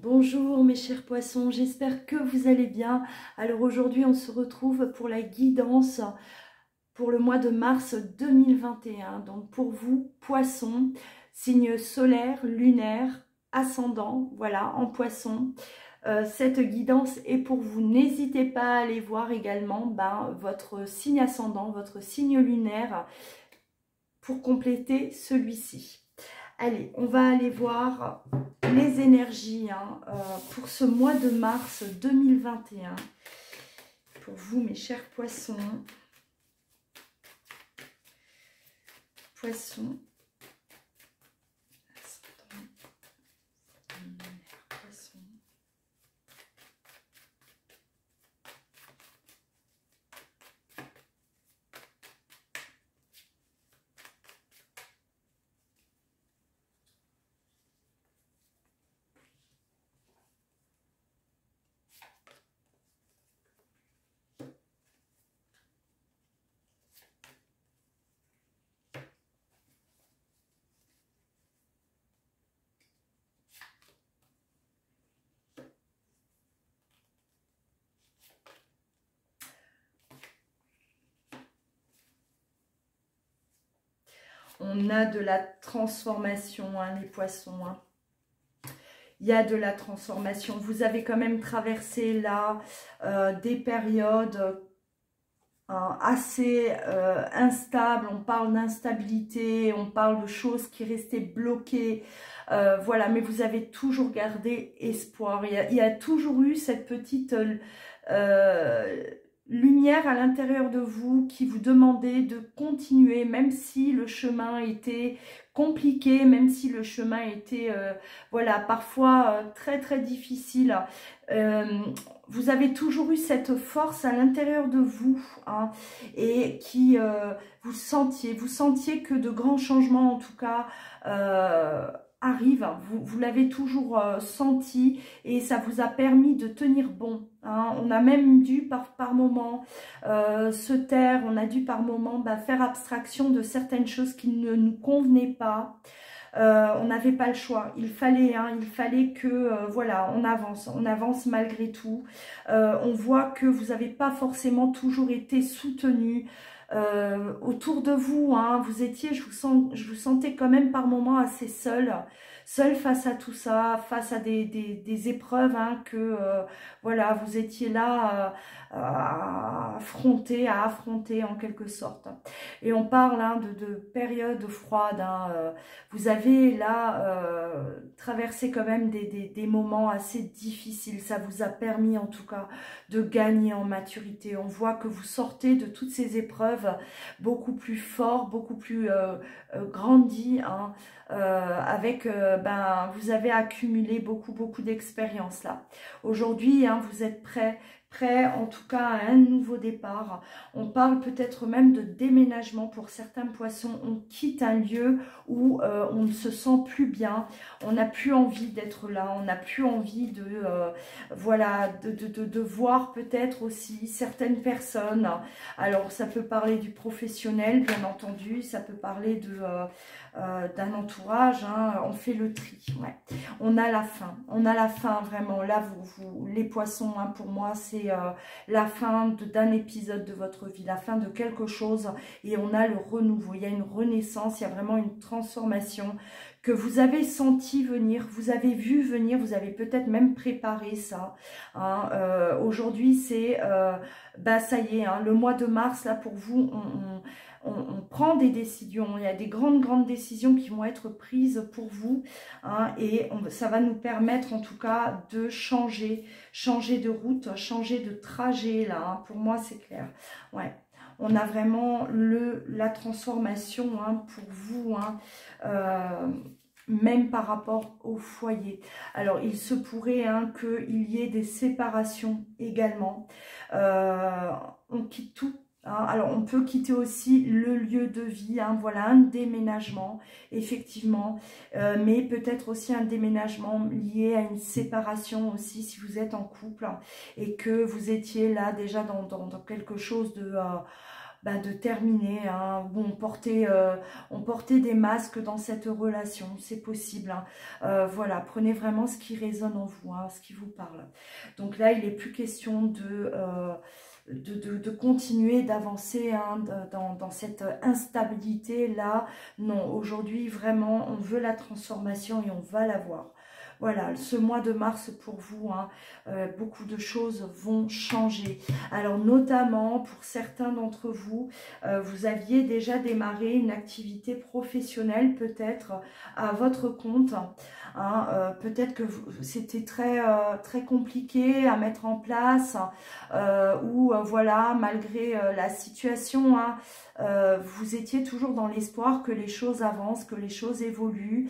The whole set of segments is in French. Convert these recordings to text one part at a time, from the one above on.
Bonjour mes chers poissons, j'espère que vous allez bien. Alors aujourd'hui on se retrouve pour la guidance pour le mois de mars 2021. Donc pour vous poissons, signe solaire, lunaire, ascendant, voilà, en poisson. Cette guidance est pour vous. N'hésitez pas à aller voir également votre signe ascendant, votre signe lunaire pour compléter celui-ci. Allez, on va aller voir les énergies pour ce mois de mars 2021. Pour vous, mes chers poissons. Poissons. Poissons. On a de la transformation, les poissons. Il y a de la transformation. Vous avez quand même traversé là des périodes assez instables. On parle d'instabilité, on parle de choses qui restaient bloquées. Voilà, mais vous avez toujours gardé espoir. Il y a toujours eu cette petite lumière à l'intérieur de vous qui vous demandait de continuer, même si le chemin était compliqué, même si le chemin était voilà, parfois très très difficile. Vous avez toujours eu cette force à l'intérieur de vous et qui vous sentiez que de grands changements en tout cas arrivent. Vous l'avez toujours senti et ça vous a permis de tenir bon. On a même dû par moment se taire, on a dû par moment faire abstraction de certaines choses qui ne nous convenaient pas. On n'avait pas le choix, il fallait que voilà, on avance malgré tout. On voit que vous n'avez pas forcément toujours été soutenu autour de vous, vous étiez, je vous sentais quand même par moments assez seul face à tout ça, face à des épreuves que voilà, vous étiez là à affronter en quelque sorte. Et on parle de périodes froides. Vous avez là traversé quand même des moments assez difficiles. Ça vous a permis en tout cas de gagner en maturité. On voit que vous sortez de toutes ces épreuves beaucoup plus fort, beaucoup plus grandi, avec vous avez accumulé beaucoup d'expérience là. Aujourd'hui, vous êtes prêt en tout cas à un nouveau départ. On parle peut-être même de déménagement pour certains poissons. On quitte un lieu où on ne se sent plus bien, on n'a plus envie d'être là, on n'a plus envie de voilà, de voir peut-être aussi certaines personnes. Alors ça peut parler du professionnel bien entendu, ça peut parler d'un entourage, on fait le tri, ouais. On a la fin vraiment. Là les poissons, pour moi c'est la fin d'un épisode de votre vie, la fin de quelque chose, et on a le renouveau, il y a une renaissance, il y a vraiment une transformation que vous avez senti venir, vous avez vu venir, vous avez peut-être même préparé ça. Aujourd'hui c'est ça y est, le mois de mars là pour vous, on prend des décisions, il y a des grandes décisions qui vont être prises pour vous, et ça va nous permettre en tout cas de changer de route, changer de trajet là, pour moi c'est clair, ouais. On a vraiment la transformation pour vous, même par rapport au foyer. Alors il se pourrait qu'il y ait des séparations également, on quitte tout. Alors on peut quitter aussi le lieu de vie, voilà, un déménagement effectivement, mais peut-être aussi un déménagement lié à une séparation aussi si vous êtes en couple et que vous étiez là déjà dans quelque chose de de terminer, hein, où on portait des masques dans cette relation, c'est possible. Hein. Voilà, prenez vraiment ce qui résonne en vous, hein, ce qui vous parle. Donc là, il n'est plus question de continuer d'avancer, hein, dans cette instabilité là. Non, aujourd'hui vraiment on veut la transformation et on va la voir. Voilà, ce mois de mars pour vous, hein, beaucoup de choses vont changer. Alors notamment pour certains d'entre vous, vous aviez déjà démarré une activité professionnelle peut-être à votre compte. Hein, peut-être que c'était très compliqué à mettre en place, ou voilà, malgré la situation, hein, vous étiez toujours dans l'espoir que les choses avancent, que les choses évoluent,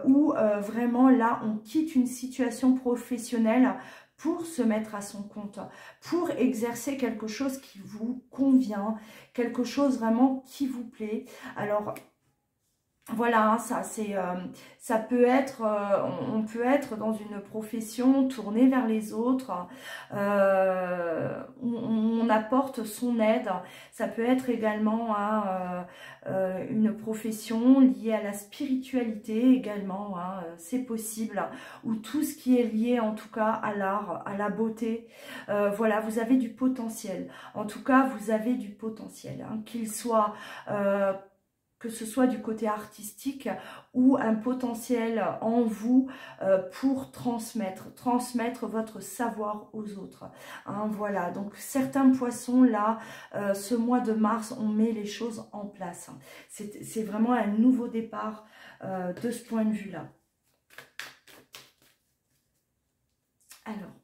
ou vraiment là on quitte une situation professionnelle pour se mettre à son compte, pour exercer quelque chose qui vous convient, quelque chose vraiment qui vous plaît. Alors voilà, hein, ça peut être, on peut être dans une profession tournée vers les autres, où on apporte son aide. Ça peut être également, hein, une profession liée à la spiritualité également, hein, c'est possible, ou tout ce qui est lié en tout cas à l'art, à la beauté. Voilà, vous avez du potentiel. En tout cas, vous avez du potentiel, hein, qu'il soit que ce soit du côté artistique ou un potentiel en vous pour transmettre votre savoir aux autres. Hein, voilà, donc certains poissons là, ce mois de mars, on met les choses en place. C'est vraiment un nouveau départ de ce point de vue-là. Alors,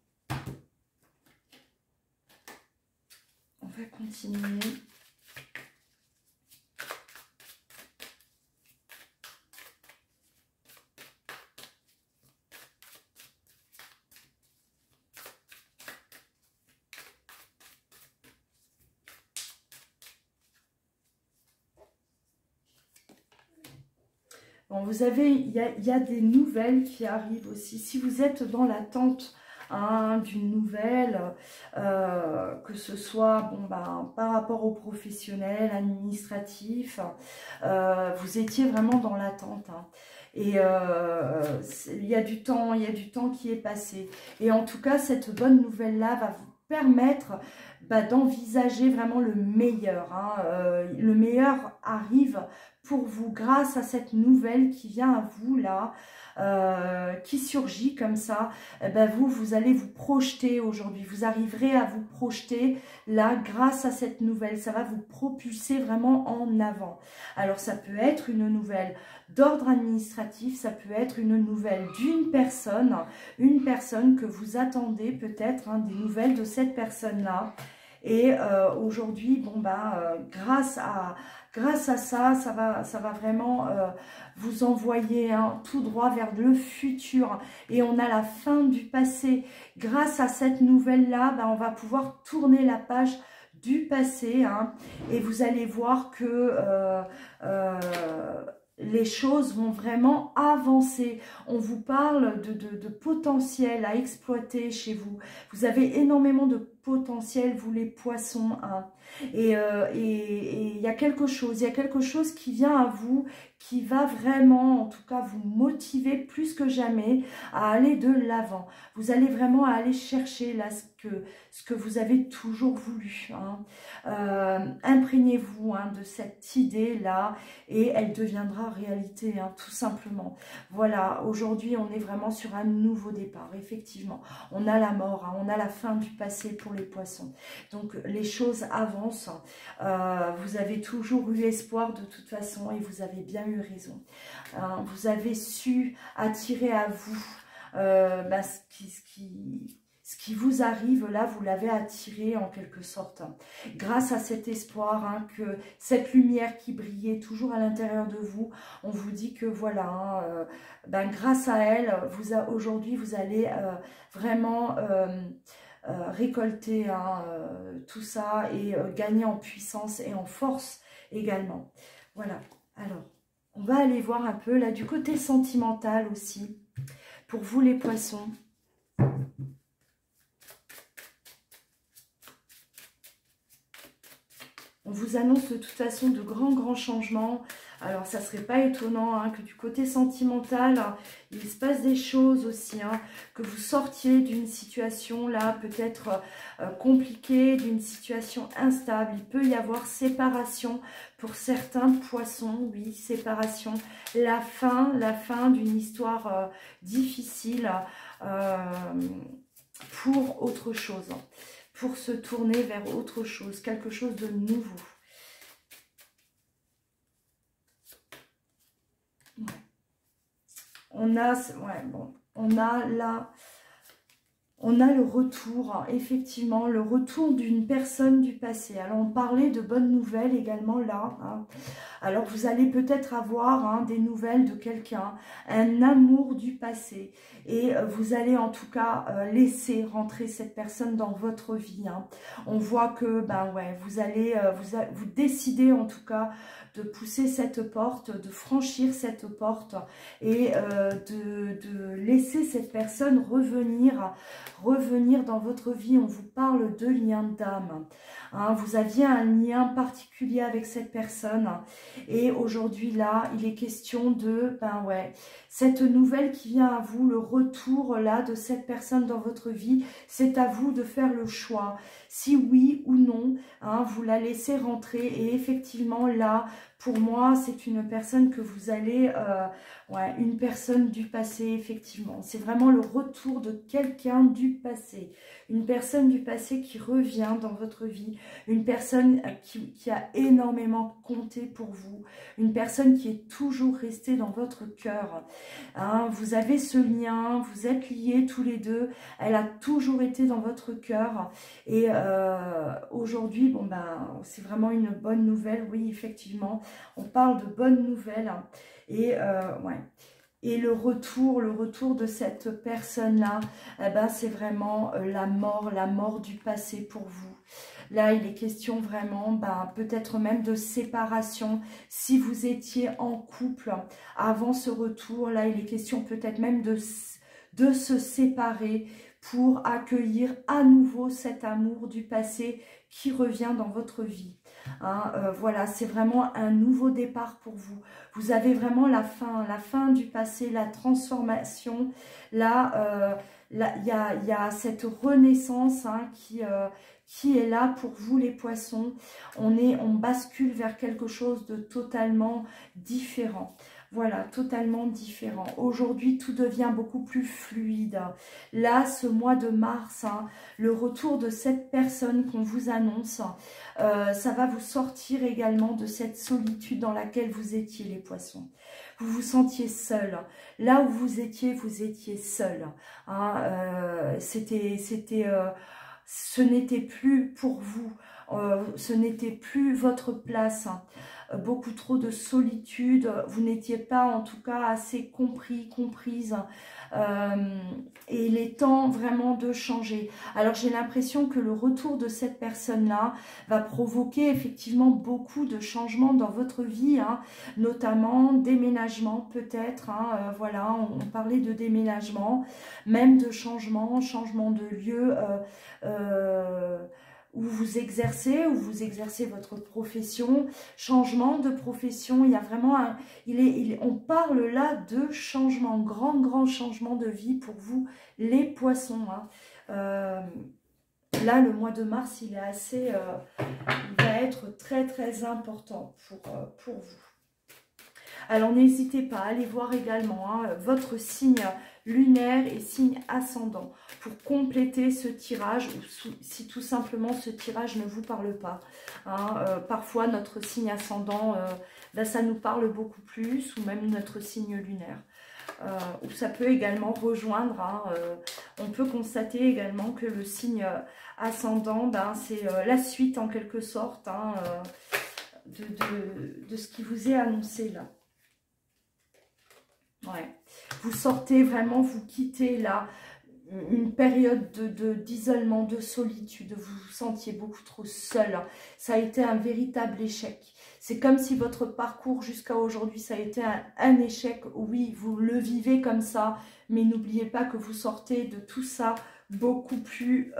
on va continuer. Bon, vous avez, il y a des nouvelles qui arrivent aussi. Si vous êtes dans l'attente, hein, d'une nouvelle, que ce soit par rapport aux professionnels, administratifs, vous étiez vraiment dans l'attente. Hein. Et il y a du temps qui est passé. Et en tout cas, cette bonne nouvelle-là va vous permettre d'envisager vraiment le meilleur. Hein. Le meilleur arrive pour vous grâce à cette nouvelle qui vient à vous là, qui surgit comme ça. Vous allez vous projeter aujourd'hui. Vous arriverez à vous projeter là grâce à cette nouvelle. Ça va vous propulser vraiment en avant. Alors ça peut être une nouvelle d'ordre administratif, ça peut être une nouvelle d'une personne, une personne que vous attendez peut-être, hein, des nouvelles de cette personne-là. Et aujourd'hui, grâce à ça, ça va vraiment vous envoyer, hein, tout droit vers le futur. Et on a la fin du passé. Grâce à cette nouvelle-là, on va pouvoir tourner la page du passé, hein, et vous allez voir que les choses vont vraiment avancer. On vous parle de potentiel à exploiter chez vous. Vous avez énormément de potentiel, vous les poissons, hein. Et il y a quelque chose qui vient à vous, qui va vraiment, en tout cas, vous motiver plus que jamais à aller de l'avant. Vous allez vraiment aller chercher là ce que vous avez toujours voulu, hein. Imprégnez-vous, hein, de cette idée-là et elle deviendra réalité, hein, tout simplement. Voilà, aujourd'hui, on est vraiment sur un nouveau départ, effectivement. On a la mort, hein, on a la fin du passé pour les poissons. Donc, les choses avancent. Vous avez toujours eu espoir de toute façon et vous avez bien eu raison. Vous avez su attirer à vous ce qui vous arrive là, vous l'avez attiré en quelque sorte. Grâce à cet espoir, hein, que cette lumière qui brillait toujours à l'intérieur de vous, on vous dit que voilà, hein, grâce à elle, aujourd'hui vous allez vraiment récolter, hein, tout ça et gagner en puissance et en force également. Voilà, alors on va aller voir un peu là du côté sentimental aussi, pour vous les poissons. On vous annonce de toute façon de grands changements. Alors, ça ne serait pas étonnant hein, que du côté sentimental, il se passe des choses aussi. Hein, que vous sortiez d'une situation là, peut-être compliquée, d'une situation instable. Il peut y avoir séparation pour certains poissons. Oui, séparation. La fin d'une histoire difficile pour autre chose. Pour se tourner vers autre chose, quelque chose de nouveau. Ouais. On a, ouais, bon, on a là, on a le retour, effectivement, le retour d'une personne du passé. Alors, on parlait de bonnes nouvelles également là. Hein. Alors, vous allez peut-être avoir hein, des nouvelles de quelqu'un, un amour du passé. Et vous allez en tout cas laisser rentrer cette personne dans votre vie. Hein. On voit que, ben ouais, vous allez, vous décidez en tout cas de pousser cette porte, de franchir cette porte et de laisser cette personne revenir dans votre vie. On vous parle de lien d'âme. Hein, vous aviez un lien particulier avec cette personne et aujourd'hui là, il est question de, ben ouais, cette nouvelle qui vient à vous, le retour là de cette personne dans votre vie, c'est à vous de faire le choix. Si oui ou non, hein, vous la laissez rentrer et effectivement là, pour moi, c'est une personne que vous allez, ouais, une personne du passé, effectivement. C'est vraiment le retour de quelqu'un du passé. Une personne du passé qui revient dans votre vie. Une personne qui a énormément compté pour vous. Une personne qui est toujours restée dans votre cœur. Hein, vous avez ce lien, vous êtes liés tous les deux. Elle a toujours été dans votre cœur. Et aujourd'hui, bon ben, c'est vraiment une bonne nouvelle, oui, effectivement. On parle de bonnes nouvelles et ouais. Et le retour de cette personne-là, eh ben, c'est vraiment la mort du passé pour vous. Là, il est question vraiment, ben, peut-être même de séparation. Si vous étiez en couple avant ce retour, là, il est question peut-être même de se séparer pour accueillir à nouveau cet amour du passé qui revient dans votre vie. Hein, voilà, c'est vraiment un nouveau départ pour vous. Vous avez vraiment la fin du passé, la transformation. Là, il y a cette renaissance hein, qui est là pour vous les poissons. On bascule vers quelque chose de totalement différent. Voilà, totalement différent. Aujourd'hui, tout devient beaucoup plus fluide. Là, ce mois de mars, hein, le retour de cette personne qu'on vous annonce, ça va vous sortir également de cette solitude dans laquelle vous étiez, les poissons. Vous vous sentiez seul. Là où vous étiez seul. Hein, ce n'était plus pour vous. Ce n'était plus votre place. Hein. Beaucoup trop de solitude, vous n'étiez pas en tout cas assez comprise, et il est temps vraiment de changer. Alors j'ai l'impression que le retour de cette personne-là va provoquer effectivement beaucoup de changements dans votre vie, hein, notamment déménagement peut-être, hein, voilà, on parlait de déménagement, même de changement de lieu, où vous exercez votre profession, changement de profession, il y a vraiment on parle là de changement, grand changement de vie pour vous les poissons. Hein. Là, le mois de mars, il est assez, il va être très important pour vous. Alors n'hésitez pas à aller voir également hein, votre signe lunaire et signe ascendant pour compléter ce tirage ou si tout simplement ce tirage ne vous parle pas. Hein, parfois notre signe ascendant, ben, ça nous parle beaucoup plus ou même notre signe lunaire. Ou ça peut également rejoindre, hein, on peut constater également que le signe ascendant, ben, c'est la suite en quelque sorte hein, de ce qui vous est annoncé là. Ouais. Vous sortez vraiment, vous quittez là une période d'isolement, de solitude, vous vous sentiez beaucoup trop seul. Ça a été un véritable échec. C'est comme si votre parcours jusqu'à aujourd'hui, ça a été un échec. Oui, vous le vivez comme ça, mais n'oubliez pas que vous sortez de tout ça beaucoup plus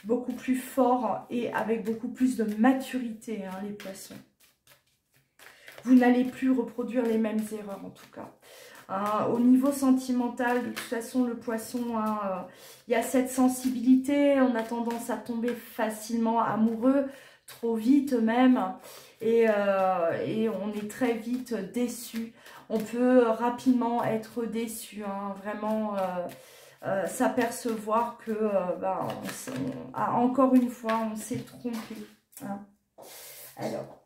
beaucoup plus fort et avec beaucoup plus de maturité, hein, les poissons. Vous n'allez plus reproduire les mêmes erreurs en tout cas. Au niveau sentimental, de toute façon, le poisson, hein, il y a cette sensibilité. On a tendance à tomber facilement amoureux, trop vite même. Et on est très vite déçu. On peut rapidement être déçu, hein, vraiment s'apercevoir que, encore une fois, on s'est trompé. Hein. Alors.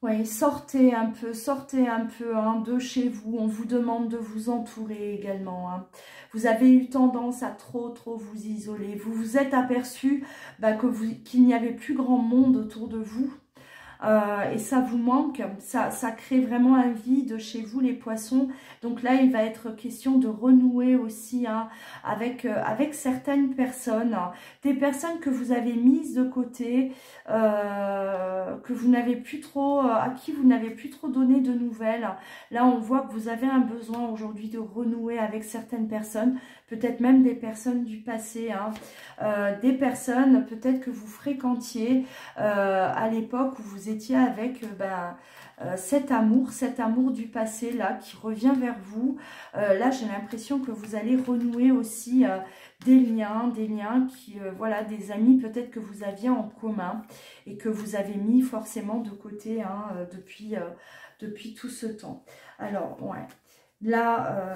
Oui, sortez un peu hein, de chez vous. On vous demande de vous entourer également. Hein. Vous avez eu tendance à trop vous isoler. Vous vous êtes aperçu qu'il n'y avait plus grand monde autour de vous. Et ça vous manque, ça crée vraiment un vide chez vous les poissons. Donc là il va être question de renouer aussi hein, avec certaines personnes, des personnes que vous avez mises de côté, que vous n'avez plus trop, à qui vous n'avez plus trop donné de nouvelles. Là on voit que vous avez un besoin aujourd'hui de renouer avec certaines personnes, peut-être même des personnes du passé, hein, des personnes peut-être que vous fréquentiez à l'époque où vous étiez avec cet amour du passé là qui revient vers vous. Là j'ai l'impression que vous allez renouer aussi des liens qui, voilà, des amis peut-être que vous aviez en commun et que vous avez mis forcément de côté hein, depuis tout ce temps. Alors, ouais. Là,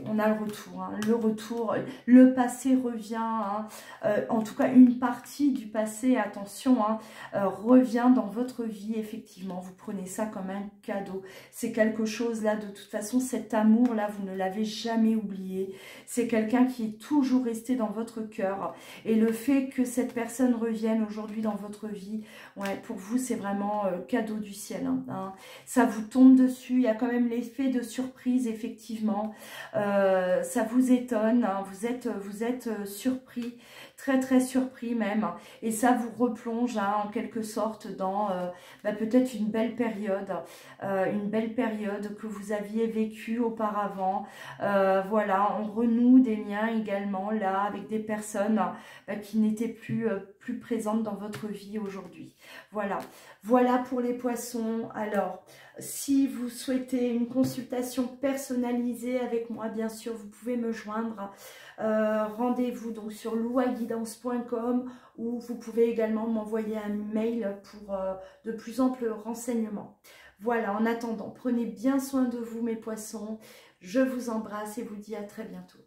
on a le retour, le passé revient, hein, en tout cas une partie du passé, attention, hein, revient dans votre vie, effectivement, vous prenez ça comme un cadeau, c'est quelque chose là, de toute façon, cet amour là, vous ne l'avez jamais oublié, c'est quelqu'un qui est toujours resté dans votre cœur, et le fait que cette personne revienne aujourd'hui dans votre vie, ouais, pour vous c'est vraiment cadeau du ciel, hein, ça vous tombe dessus, il y a quand même l'effet de surprise effectivement, ça vous étonne, hein, vous êtes surpris, très surpris même, et ça vous replonge hein, en quelque sorte dans peut-être une belle période que vous aviez vécue auparavant. Voilà, on renoue des liens également là avec des personnes qui n'étaient plus présentes dans votre vie aujourd'hui. Voilà pour les poissons. Alors, si vous souhaitez une consultation personnalisée avec moi, bien sûr, vous pouvez me joindre. Rendez-vous donc sur louaguidance.com ou vous pouvez également m'envoyer un mail pour de plus amples renseignements. Voilà, en attendant, prenez bien soin de vous mes poissons. Je vous embrasse et vous dis à très bientôt.